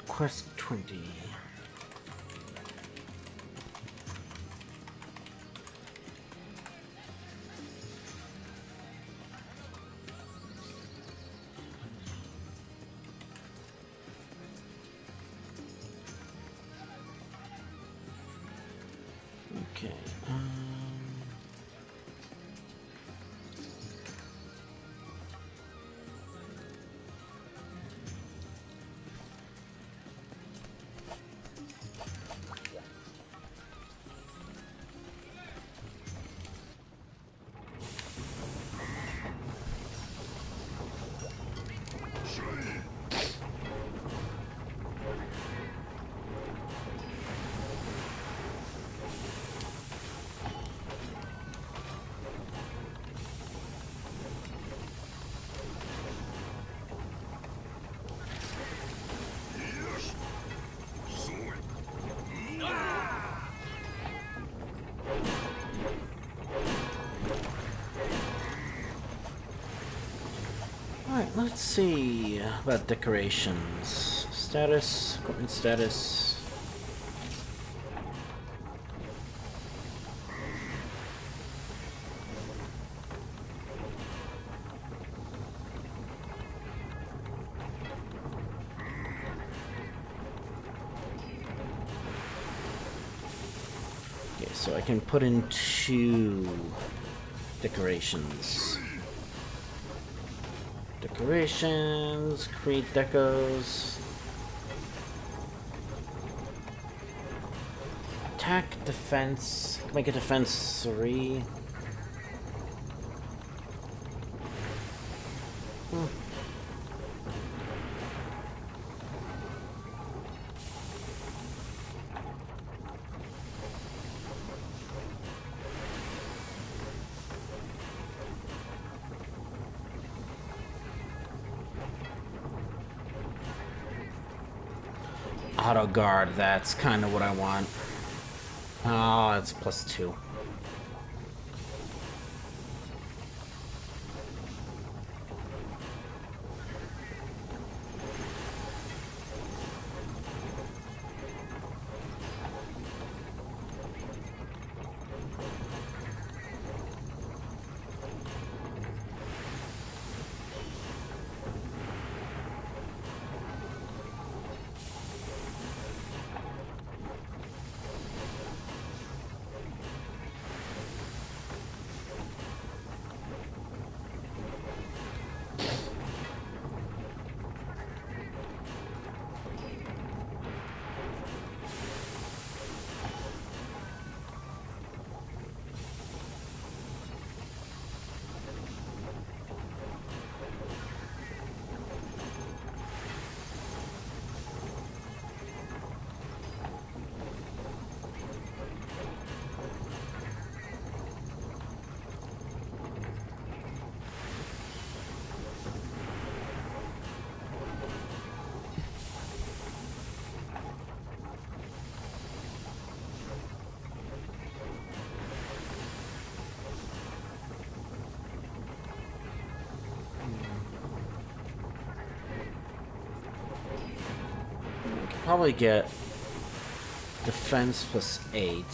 Quest 20. Okay. Alright, let's see about decorations. Status, equipment status. Okay, so I can put in 2 decorations. Decorations, create decos. Attack, defense. Make a defense 3. Auto guard, that's kind of what I want. Oh, it's +2. Probably get defense +8.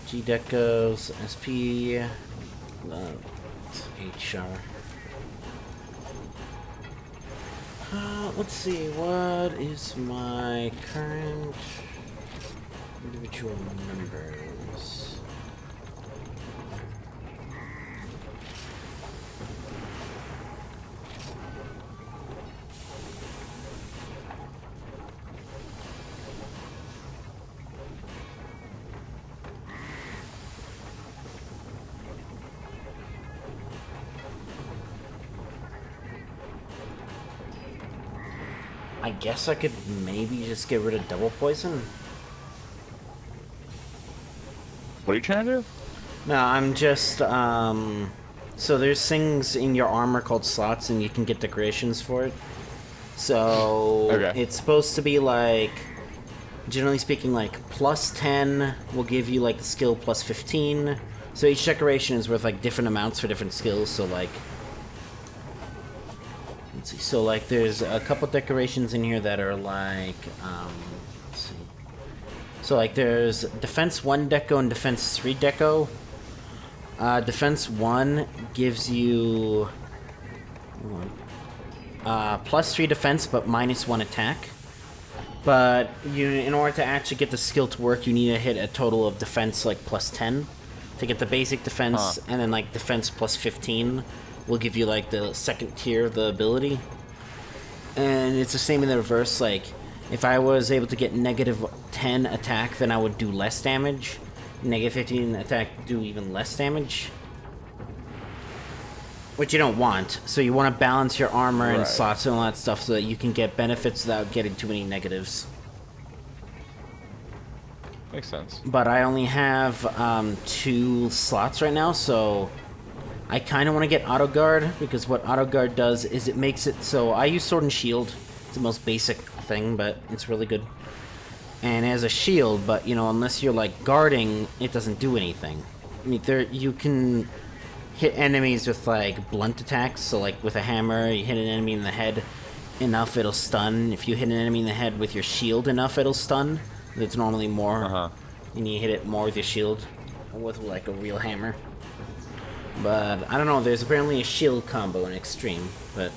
G decos, SP, HR. Let's see, what is my current individual members? I guess I could maybe just get rid of double poison. What are you trying to do? No, I'm just, so there's things in your armor called slots, and you can get decorations for it. So, Okay. it's supposed to be like, generally speaking, like, +10 will give you, like, the skill +15. So each decoration is worth, like, different amounts for different skills, so, like, let's see. So like, there's a couple decorations in here that are like, let's see. So like, there's Defense 1 deco and Defense 3 deco. Defense 1 gives you +3 defense, but -1 attack. But in order to actually get the skill to work, you need to hit a total of defense like +10 to get the basic defense, and then like defense +15 will give you like the second tier of the ability. And it's the same in the reverse. Like, if I was able to get -10 attack, then I would do less damage. -15 attack, do even less damage. Which you don't want. So you want to balance your armor and slots and all that stuff so that you can get benefits without getting too many negatives. Makes sense. But I only have 2 slots right now, so I kind of want to get Auto Guard, because what Auto Guard does is it makes it so I use Sword and Shield. It's the most basic thing, but it's really good. And as a shield, but you know, unless you're like guarding, it doesn't do anything. I mean, you can hit enemies with like blunt attacks, so like with a hammer, you hit an enemy in the head enough, it'll stun. If you hit an enemy in the head with your shield enough, it'll stun. It's normally more, and you hit it more with your shield, or with like a real hammer. But I don't know, there's apparently a shield combo in Extreme, but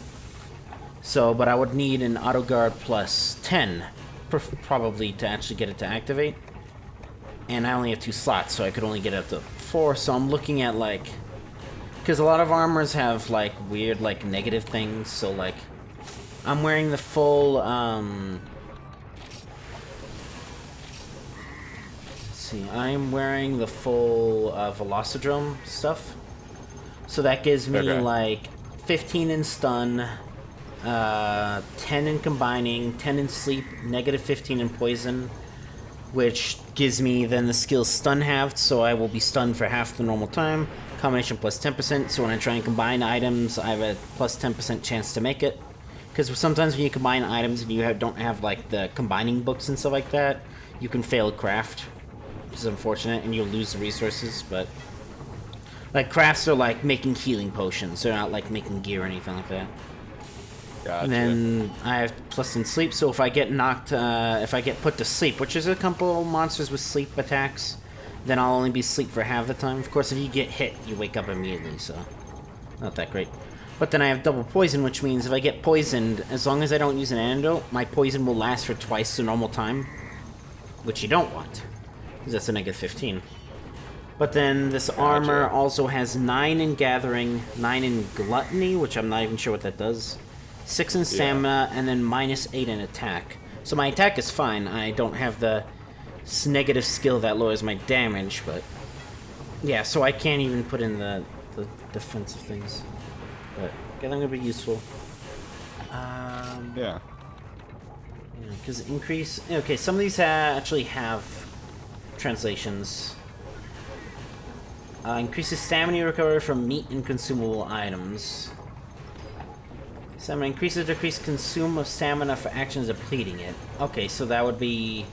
I would need an Auto Guard +10, probably, to actually get it to activate. And I only have 2 slots, so I could only get up to 4, so I'm looking at like, because a lot of armors have like weird like negative things, so like I'm wearing the full let's see, I'm wearing the full Velocidrome stuff, so that gives me like 15 in stun, 10 in combining, 10 in sleep, -15 in poison, which gives me then the skill stun halved, so I will be stunned for half the normal time. Combination +10%, so when I try and combine items, I have a +10% chance to make it. Because sometimes when you combine items and you don't have like the combining books and stuff like that, you can fail craft, which is unfortunate, and you'll lose the resources. But like, crafts are like making healing potions; they're not like making gear or anything like that. Gotcha. And then I have + in sleep, so if I get knocked, if I get put to sleep, which is a couple monsters with sleep attacks, then I'll only be asleep for half the time. Of course, if you get hit, you wake up immediately, so not that great. But then I have double poison, which means if I get poisoned, as long as I don't use an antidote, my poison will last for twice the normal time, which you don't want, because that's a -15. But then this armor also has 9 in Gathering, 9 in Gluttony, which I'm not even sure what that does, 6 in Stamina, and then -8 in Attack. So my attack is fine. I don't have the negative skill that lowers my damage, but yeah, so I can't even put in the defensive things. But I think it'll be useful. Yeah. Because increase... Okay, some of these actually have translations. Increases stamina recovery from meat and consumable items. Stamina increases decreased consume of stamina for actions depleting it. Okay, so that would be...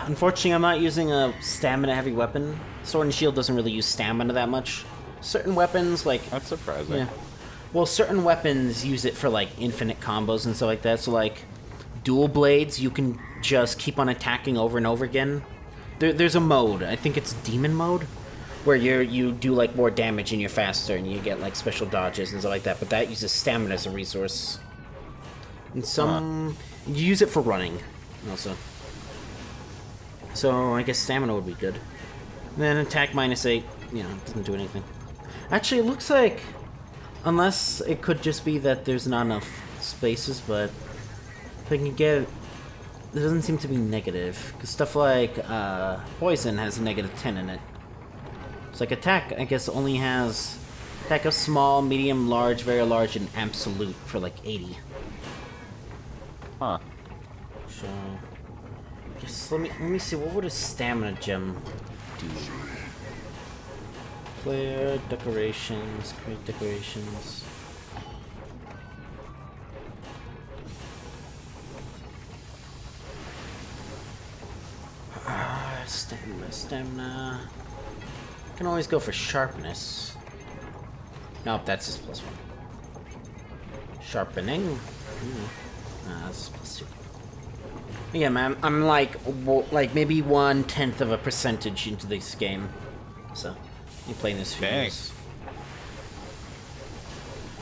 Unfortunately, I'm not using a stamina-heavy weapon. Sword and Shield doesn't really use stamina that much. Certain weapons, like... That's surprising. Yeah. Well, certain weapons use it for, like, infinite combos and stuff like that. So, like, dual blades, you can just keep on attacking over and over again. There's a mode, I think it's Demon mode, where you do, like, more damage and you're faster and you get, like, special dodges and stuff like that. But that uses stamina as a resource. And some... You use it for running, also. So, I guess stamina would be good. Then attack -8, you know, doesn't do anything. Actually, it looks like... Unless it could just be that there's not enough spaces, but... If I can get... It doesn't seem to be negative. Because stuff like, poison has a -10 in it. It's like attack, I guess, only has... Attack of small, medium, large, very large, and absolute for like 80. Huh. So... Just let me see, what would a stamina gem do? Player, decorations, create decorations. Stamina. I can always go for sharpness. Nope, that's just +1. Sharpening. That's +2. Yeah, man, I'm like maybe 1/10 of a percentage into this game. So, you're playing this few years.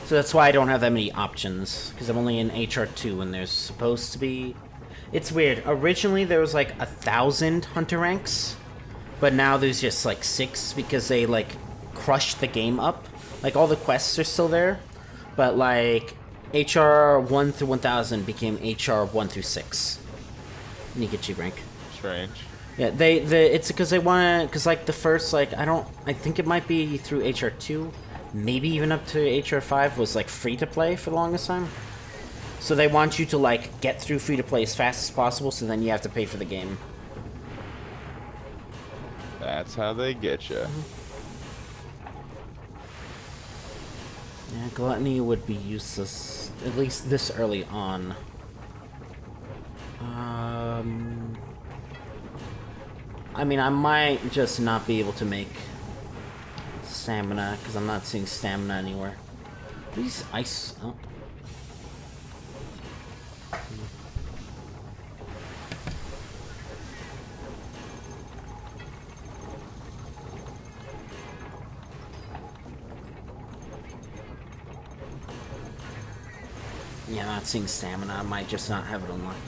So that's why I don't have that many options, because I'm only in HR2 and there's supposed to be... It's weird. Originally there was like 1,000 hunter ranks, but now there's just like 6 because they like crushed the game up. Like all the quests are still there, but like HR 1 through 1,000 became HR 1 through 6. And you get G rank. Strange. Yeah, it's because they want to, because like the first like I think it might be through HR2. Maybe even up to HR5 was like free to play for the longest time. So they want you to like get through free to play as fast as possible, so then you have to pay for the game. That's how they get you. Yeah, gluttony would be useless, at least this early on. I mean, I might just not be able to make stamina, because I'm not seeing stamina anywhere. These ice... Oh. Yeah, not seeing stamina. I might just not have it unlocked.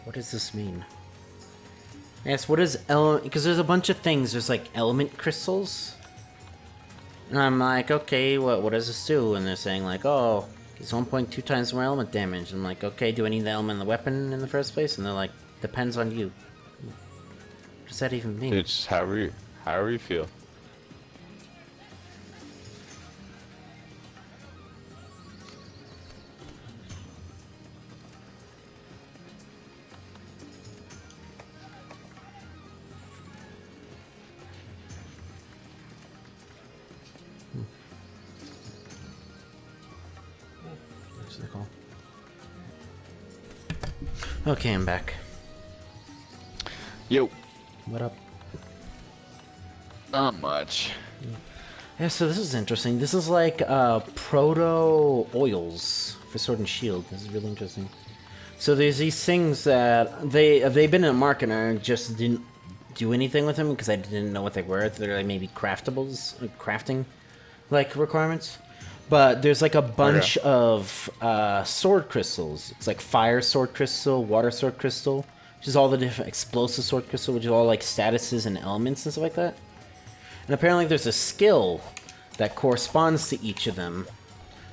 What does this mean? Yes, what is element? Because there's a bunch of things. There's like element crystals. And I'm like, okay, what does this do? And they're saying like, oh, it's 1.2 times more element damage. I'm like, okay, do I need the element in the weapon in the first place? And they're like, depends on you. What does that even mean? It's however you feel. Okay, I'm back. Yo. What up? Not much. Yeah, so this is interesting. This is like proto oils for Sword and Shield. This is really interesting. So there's these things that they've been in the market and I just didn't do anything with them because I didn't know what they were. They're like maybe craftables, like crafting like requirements. But there's like a bunch of sword crystals. It's like fire sword crystal, water sword crystal, which is all the different explosive sword crystal, which is all like statuses and elements and stuff like that. And apparently there's a skill that corresponds to each of them.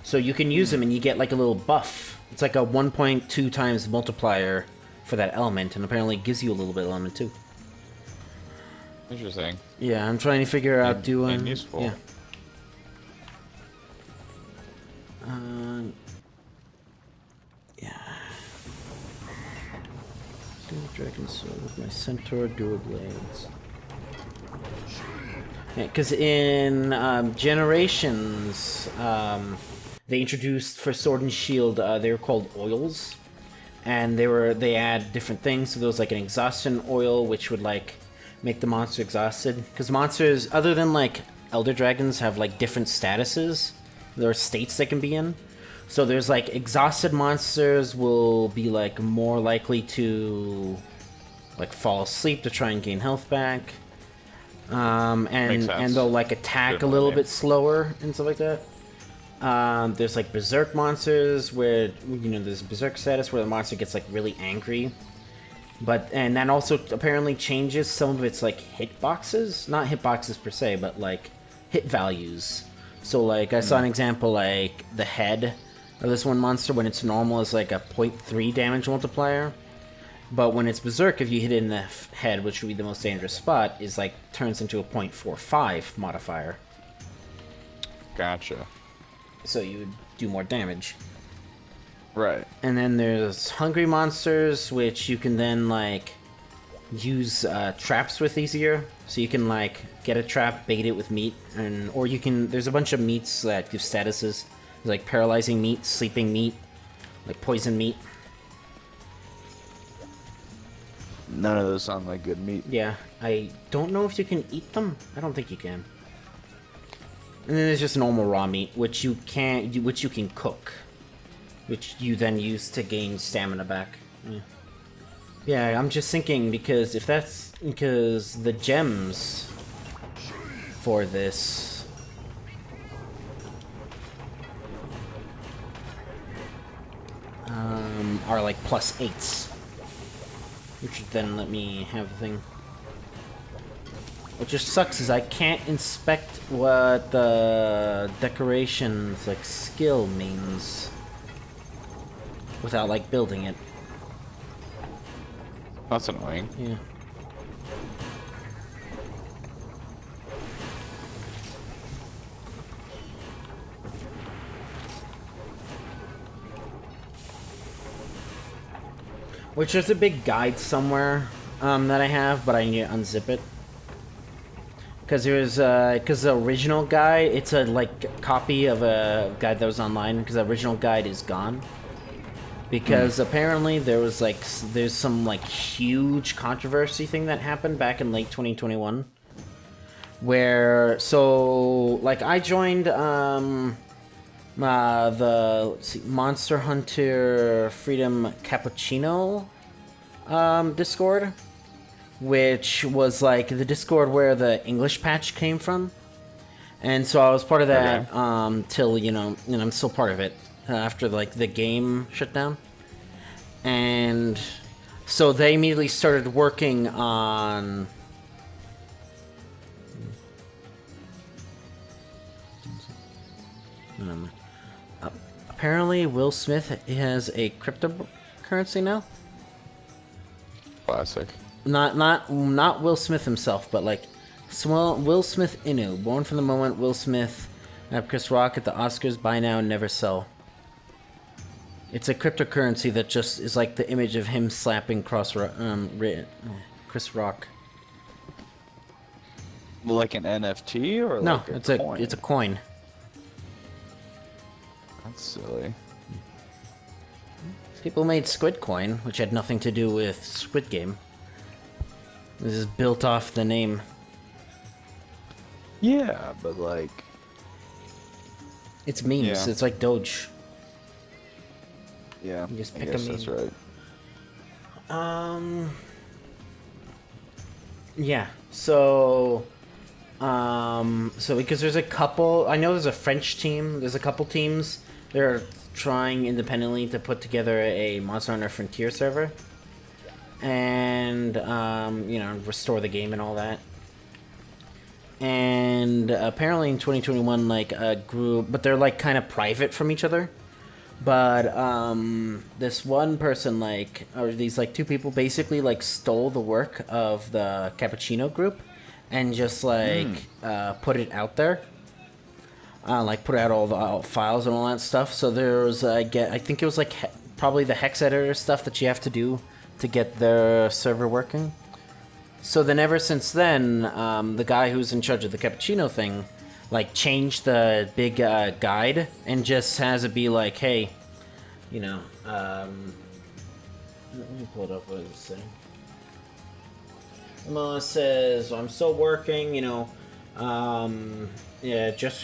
So you can use them and you get like a little buff. It's like a 1.2 times multiplier for that element, and apparently it gives you a little bit of element too. Interesting. Yeah, I'm trying to figure out doing... And useful. Yeah. Yeah. Dual dragon sword with my centaur dual blades. Yeah, because in Generations, they introduced for Sword and Shield, they were called oils, and they add different things. So there was like an exhaustion oil, which would like make the monster exhausted. Because monsters, other than like elder dragons, have like different statuses. There are states they can be in. So there's like exhausted monsters will be like more likely to like fall asleep to try and gain health back. And they'll like attack a little bit slower and stuff like that. There's like berserk monsters where, you know, there's berserk status where the monster gets like really angry. And that also apparently changes some of its like hitboxes. Not hitboxes per se, but like hit values. So like I saw an example, like the head of this one monster when it's normal is like a 0.3 damage multiplier. But when it's berserk, if you hit it in the head, which would be the most dangerous spot, is like turns into a 0.45 modifier. Gotcha. So you would do more damage. Right. And then there's hungry monsters, which you can then like use traps with easier. So you can like get a trap, bait it with meat, or you can. There's a bunch of meats that give statuses, like paralyzing meat, sleeping meat, like poison meat. None of those sound like good meat. Yeah, I don't know if you can eat them. I don't think you can. And then there's just normal raw meat, which you can cook, which you then use to gain stamina back. Yeah, I'm just thinking because the gems for this are like +8s. Which would then let me have the thing. What just sucks is I can't inspect what the decorations, like, skill means without, like, building it. That's annoying. Yeah. Which there's a big guide somewhere that I have, but I need to unzip it. Because the original guide, it's a like copy of a guide that was online. Because the original guide is gone. Because apparently there's some like huge controversy thing that happened back in late 2021, where I joined the Monster Hunter Freedom Cappuccino Discord, which was like the Discord where the English patch came from, and so I was part of that till and I'm still part of it after like the game shut down, and so they immediately started working on. Apparently, Will Smith has a cryptocurrency now. Classic. Not Will Smith himself, but like Will Smith Inu, born from the moment Will Smith and Chris Rock at the Oscars, buy now, never sell. It's a cryptocurrency that just is like the image of him slapping Chris Rock. Like an NFT or No, like a it's coin? it's a coin. That's silly. People made Squid Coin, which had nothing to do with Squid Game. This is built off the name. Yeah, but like... It's memes. Yeah. It's like Doge. Yeah, You just I pick a guess that's meme. right. Yeah, so So because there's a couple, I know there's a French team. There's a couple teams. They're trying independently to put together a Monster Hunter Frontier server, and restore the game and all that. And apparently in 2021, like a group, but they're like kind of private from each other. But this one person, like, or these like two people, basically like stole the work of the Cappuccino group, and just like put it out there. Like put out all the files and all that stuff. So there was, I think it was like probably the hex editor stuff that you have to do to get their server working. So then ever since then, the guy who's in charge of the Cappuccino thing, like, changed the big guide and just has it be like, hey, let me pull it up. What does it say? It says, I'm still working, yeah, just,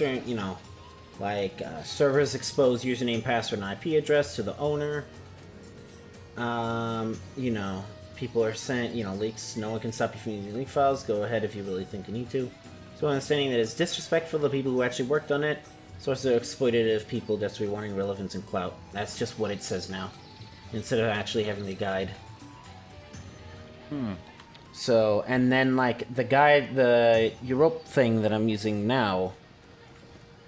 servers expose username, password, and IP address to the owner. People are sent, leaks. No one can stop you from using leak files. Go ahead if you really think you need to. So understanding that it's disrespectful to people who actually worked on it. Sources are exploitative people desperately wanting relevance and clout. That's just what it says now, instead of actually having the guide. So, and then like the guide, the Europe thing that I'm using now,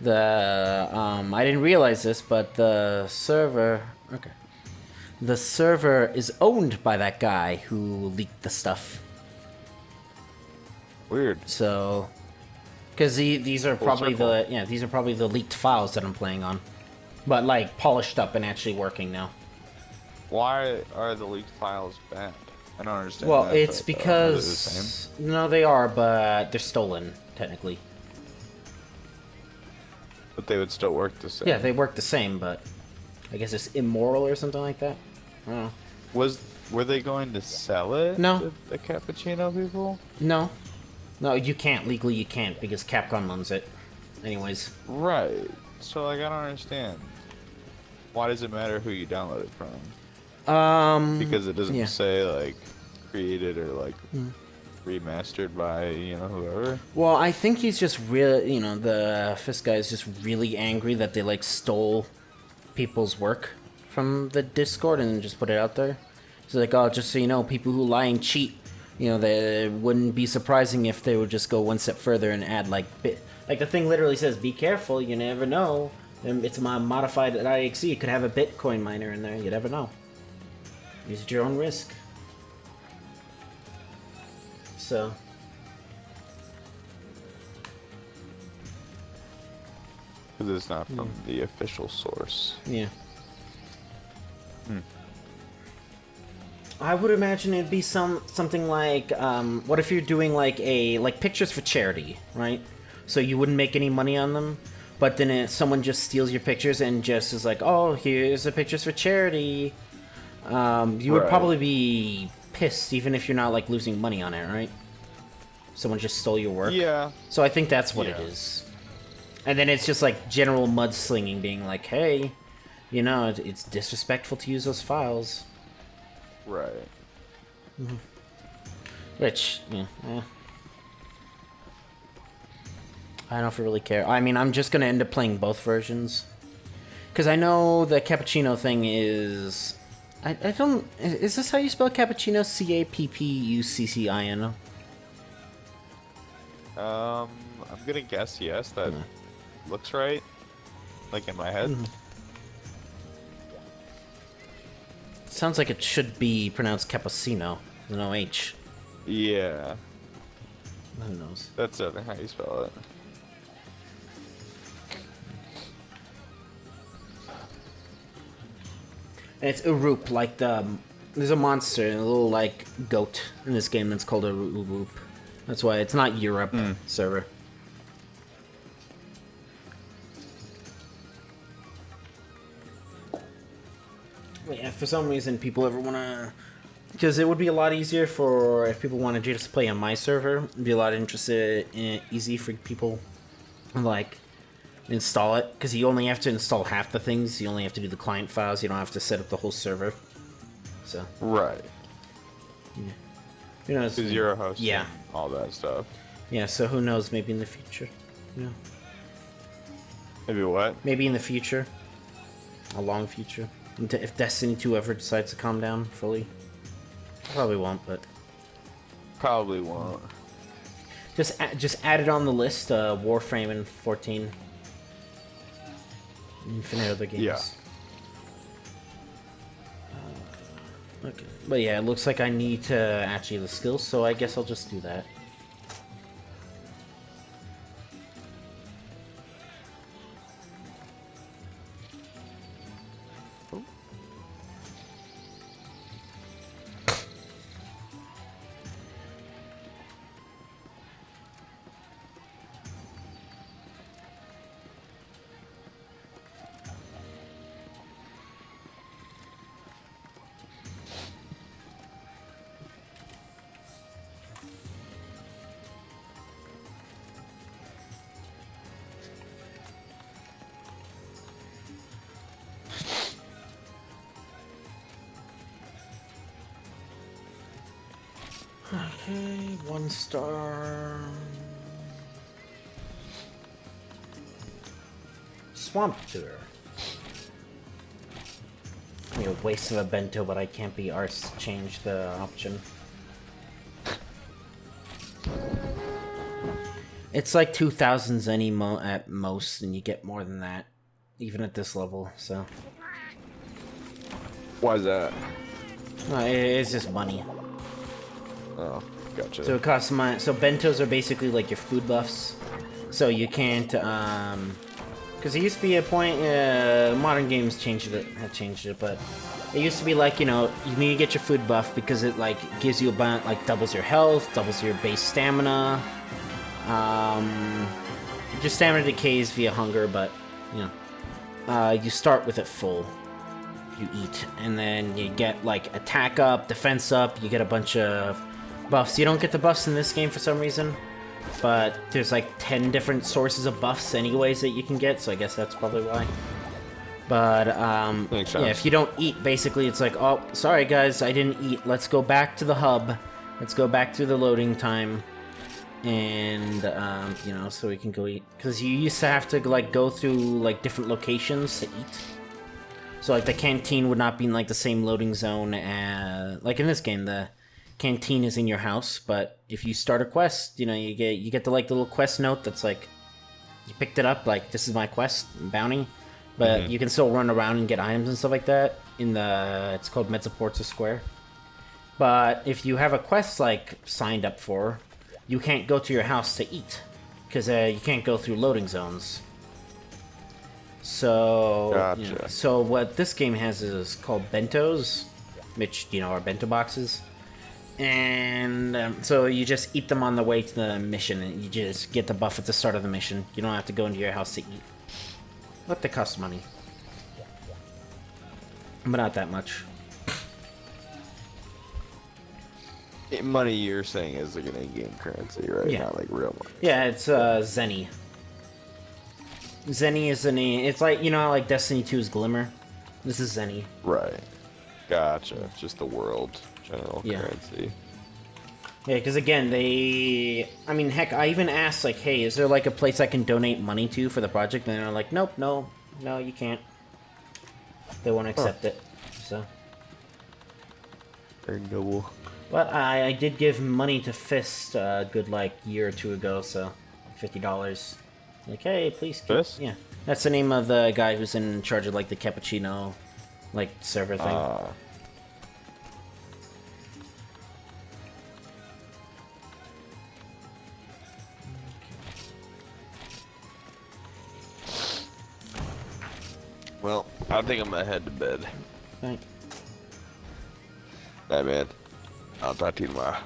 I didn't realize this, but the server is owned by that guy who leaked the stuff. Weird. So, because these are probably the leaked files that I'm playing on, but like polished up and actually working now. Why are the leaked files banned? I don't understand. Well, that, it's but, because are they the same? No, they are, but they're stolen technically. But they would still work the same. Yeah, they work the same, but I guess it's immoral or something like that. I don't know. Were they going to sell it? No. To the Cappuccino people? No, you can't legally. You can't because Capcom owns it. Anyways. Right. So like, I don't understand. Why does it matter who you download it from? Because it doesn't say like created or like remastered by whoever. Well, I think he's just really, the Fisk guy is just really angry that they like stole people's work from the Discord and just put it out there. He's like, oh, just so you know, people who lie and cheat, they wouldn't be surprising if they would just go one step further and add like the thing literally says, be careful, you never know. It's a modified IXE. You could have a Bitcoin miner in there. You never know. Use at your own risk. So. Because it's not from the official source. Yeah. I would imagine it'd be something like, what if you're doing like pictures for charity, right? So you wouldn't make any money on them, but then someone just steals your pictures and just is like, oh, here's the pictures for charity. You would probably be pissed, even if you're not like losing money on it, right? Someone just stole your work. Yeah. So I think that's what it is. And then it's just like general mudslinging, being like, hey, it's disrespectful to use those files. Right. Which, I don't really care. I mean, I'm just gonna end up playing both versions. Because I know the Cappuccino thing is... I don't... Is this how you spell Cappuccino? Cappuccino? I'm gonna guess yes, that looks right. Like in my head. Sounds like it should be pronounced Cappuccino. There's no H. Yeah. Who knows? That's definitely how you spell it. And it's Urup, like there's a monster, a little like goat in this game that's called a Urup. That's why it's not Europe server. But yeah, for some reason people ever wanna, because it would be a lot easier if people wanted to just play on my server. It'd be a lot easy for people like install it, because you only have to install half the things. You only have to do the client files. You don't have to set up the whole server. So right. Yeah. Because you're a host. Yeah. And all that stuff. Yeah, so who knows? Maybe in the future. Yeah. Maybe what? Maybe in the future. A long future. If Destiny 2 ever decides to calm down fully. Probably won't, but... Probably won't. Just add it on the list, Warframe and 14. Infinite other games. Yeah. Okay. But yeah, it looks like I need to actually the skills, so I guess I'll just do that. Okay, 1 star. Swamp Tour. I mean, a waste of a bento, but I can't be arsed to change the option. It's like 2,000 zenny at most, and you get more than that, even at this level, so. Why is that? No, it's just money. Oh, gotcha. So it costs money. So bentos are basically like your food buffs. So you can't, because it used to be a point. Modern games have changed it, but it used to be like, you know, you need to get your food buff because it like gives you about like doubles your health, doubles your base stamina. Your stamina decays via hunger, but you know, you start with it full. You eat, and then you get like attack up, defense up. You get a bunch of buffs. You don't get the buffs in this game for some reason, but there's like 10 different sources of buffs anyways that you can get, so I guess that's probably why. But yeah, if you don't eat, basically it's like, oh, sorry guys, I didn't eat. Let's go back to the hub. Let's go back through the loading time, and you know, so we can go eat. Because you used to have to like go through like different locations to eat. So like the canteen would not be in like the same loading zone as like in this game. The canteen is in your house, but if you start a quest, you know, you get the like the little quest note that's like you picked it up, like this is my quest bounty, but you can still run around and get items and stuff like that in the it's called Mezzaporta Square. But if you have a quest like signed up for, you can't go to your house to eat because you can't go through loading zones. So gotcha. You know, so what this game has is called bentos, which you know are bento boxes. And so you just eat them on the way to the mission, and you just get the buff at the start of the mission. You don't have to go into your house to eat. But they cost money. But not that much. Money you're saying is like an in-game currency, right? Yeah. Not like real money. Yeah, it's Zenny. Zenny is it's like, you know, like Destiny 2's Glimmer. This is Zenny. Right. Gotcha. It's just the world general currency. Yeah, because again, I mean, heck, I even asked, like, hey, is there like a place I can donate money to for the project? And they're like, nope, no, you can't. They won't accept it, so. Very noble. But I did give money to Fist a good, like, year or two ago, so $50. Like, hey, please. Fist? Yeah. That's the name of the guy who's in charge of, like, the cappuccino, like, server thing. Well, I think I'm gonna head to bed. Right. Bye, man. I'll talk to you tomorrow.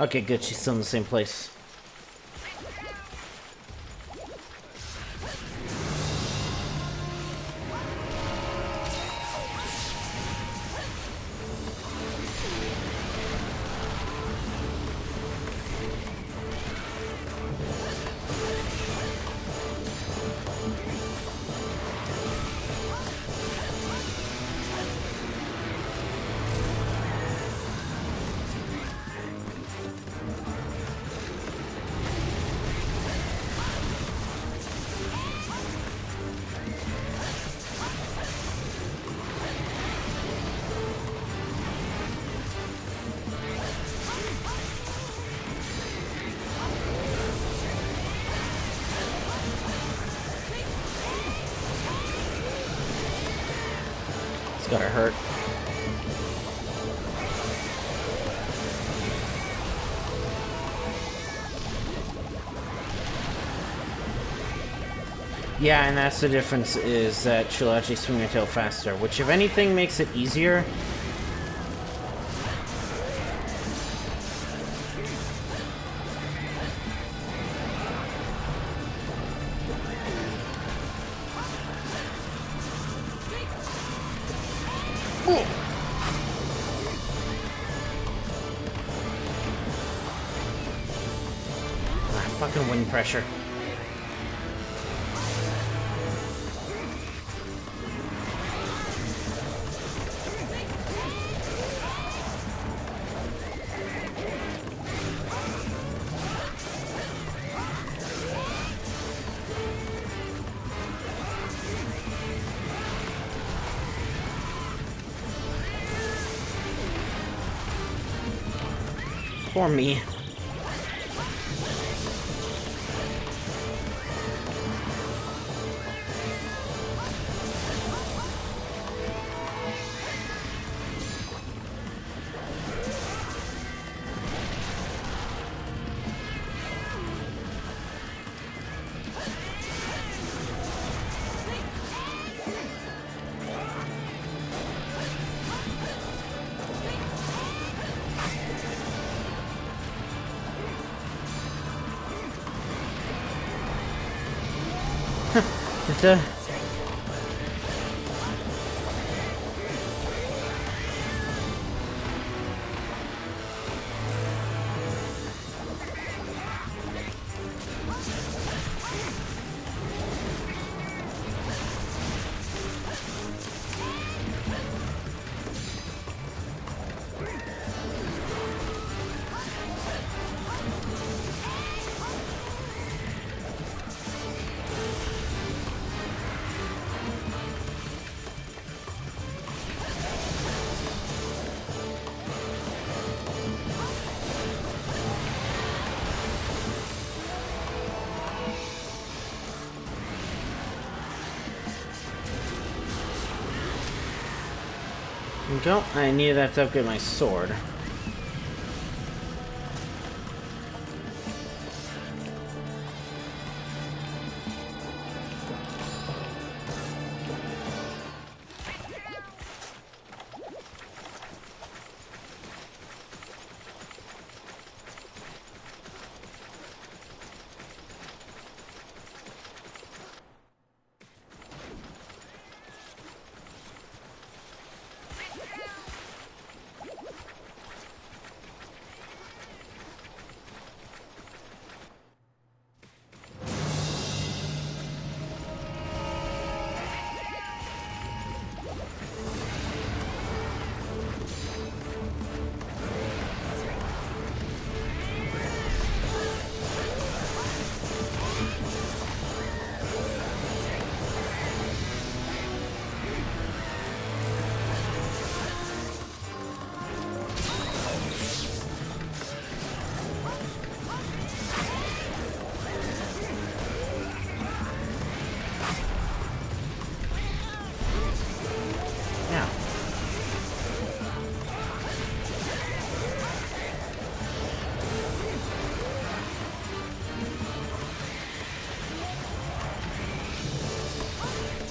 Okay, good. She's still in the same place. It's gotta hurt. Yeah, and that's the difference, is that she'll actually swing her tail faster, which if anything makes it easier. Fucking wind pressure. Poor me. Da-da. There we go. I needed that to upgrade my sword.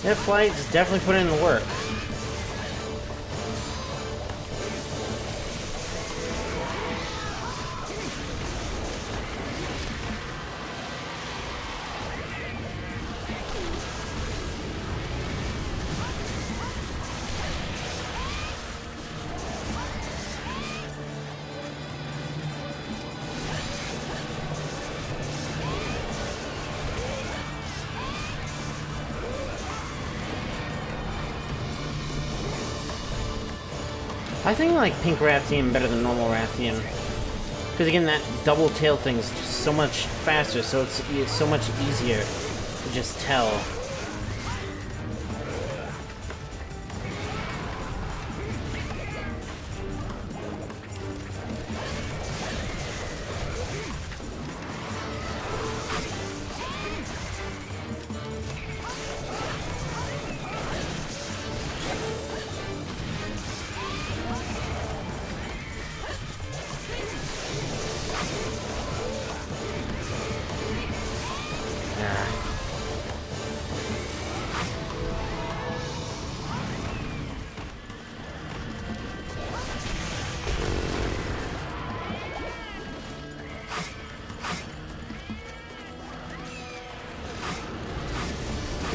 That flight's definitely put in the work. I think like pink Rathian better than normal Rathian. Because again, that double tail thing is just so much faster, so it's so much easier to just tell.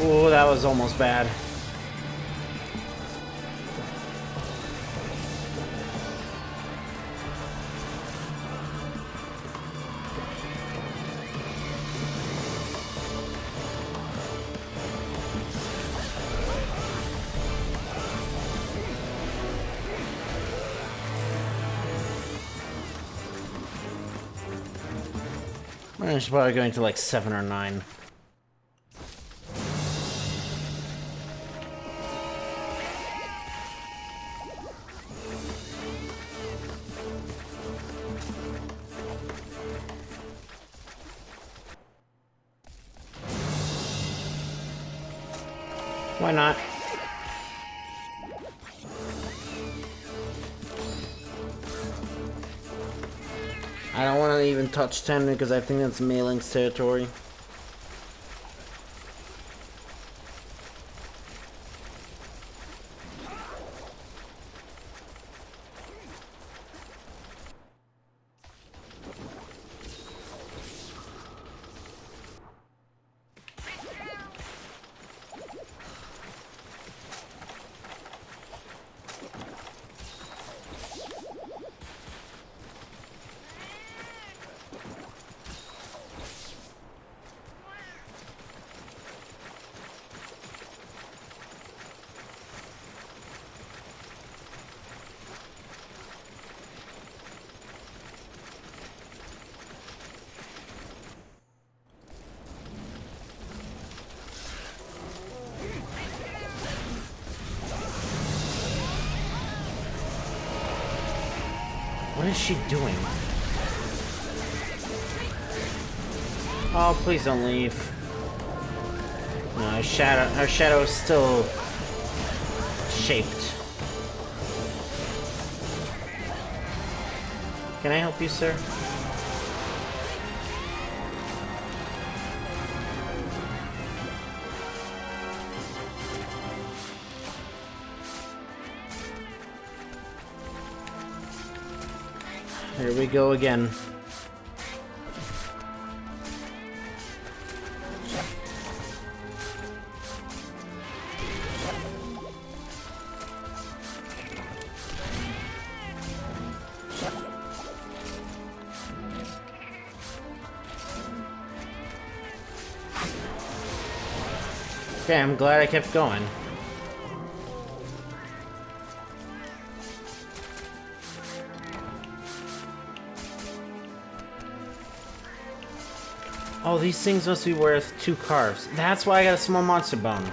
Oh, that was almost bad. I should probably go into like 7 or 9. Why not? I don't want to even touch 10 because I think that's Mailing's territory. What is she doing? Oh, please don't leave. No, her shadow is still shaped. Can I help you, sir? Here we go again. Okay, I'm glad I kept going. Oh, these things must be worth 2 carves. That's why I got a small monster bone.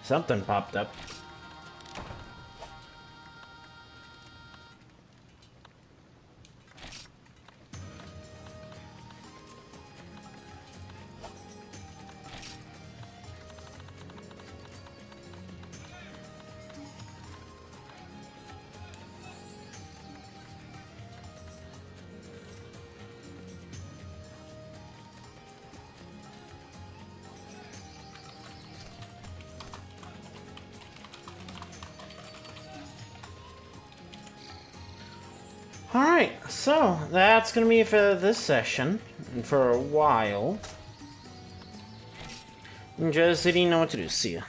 Something popped up. Alright, so that's gonna be it for this session, and for a while. Just didn't know what to do. See ya.